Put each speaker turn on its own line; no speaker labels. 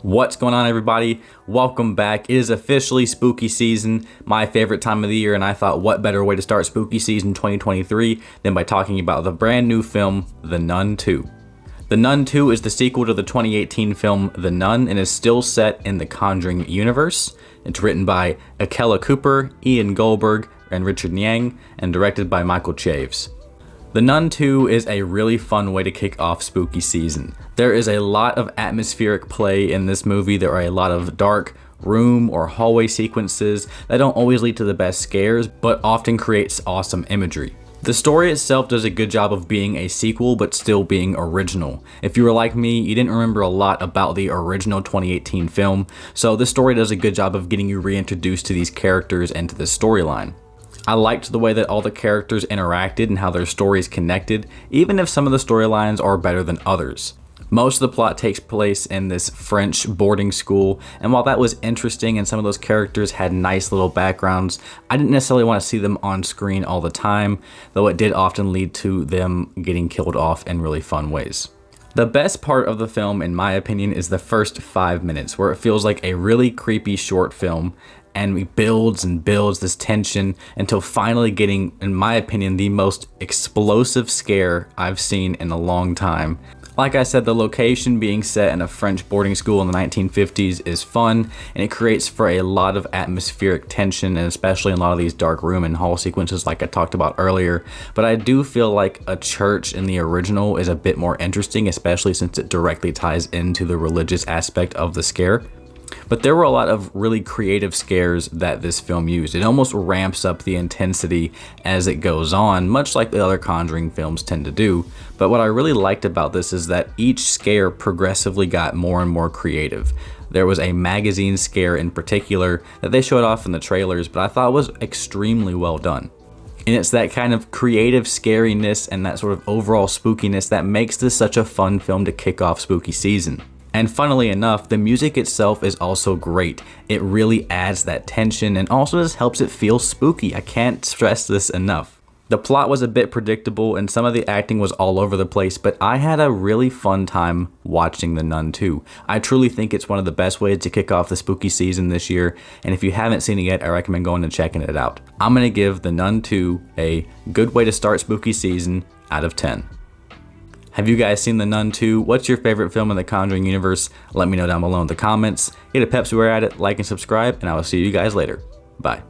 What's going on, everybody? Welcome back. It is officially spooky season, my favorite time of the year, and I thought what better way to start spooky season 2023 than by talking about the brand new film, The Nun II. The Nun II is the sequel to the 2018 film The Nun and is still set in the Conjuring universe. It's written by Akela Cooper, Ian Goldberg, and Richard Yang, and directed by Michael Chaves. The Nun II is a really fun way to kick off spooky season. There is a lot of atmospheric play in this movie. There are a lot of dark room or hallway sequences that don't always lead to the best scares, but often creates awesome imagery. The story itself does a good job of being a sequel, but still being original. If you were like me, you didn't remember a lot about the original 2018 film, so this story does a good job of getting you reintroduced to these characters and to the storyline. I liked the way that all the characters interacted and how their stories connected, even if some of the storylines are better than others. Most of the plot takes place in this French boarding school, and while that was interesting and some of those characters had nice little backgrounds, I didn't necessarily want to see them on screen all the time, though it did often lead to them getting killed off in really fun ways. The best part of the film, in my opinion, is the first 5 minutes, where it feels like a really creepy short film, and it builds and builds this tension until finally getting, in my opinion, the most explosive scare I've seen in a long time. Like I said, the location being set in a French boarding school in the 1950s is fun, and it creates for a lot of atmospheric tension, and especially in a lot of these dark room and hall sequences like I talked about earlier. But I do feel like a church in the original is a bit more interesting, especially since it directly ties into the religious aspect of the scare. But there were a lot of really creative scares that this film used. It almost ramps up the intensity as it goes on, much like the other Conjuring films tend to do. But what I really liked about this is that each scare progressively got more and more creative. There was a magazine scare in particular that they showed off in the trailers, but I thought was extremely well done. And it's that kind of creative scariness and that sort of overall spookiness that makes this such a fun film to kick off spooky season. And funnily enough, the music itself is also great. It really adds that tension and also just helps it feel spooky. I can't stress this enough. The plot was a bit predictable and some of the acting was all over the place, but I had a really fun time watching The Nun II. I truly think it's one of the best ways to kick off the spooky season this year, and if you haven't seen it yet, I recommend going and checking it out. I'm gonna give The Nun II a good way to start spooky season out of 10. Have you guys seen The Nun II? What's your favorite film in the Conjuring universe? Let me know down below in the comments. Get a Pepsi where at it, like and subscribe, and I will see you guys later. Bye.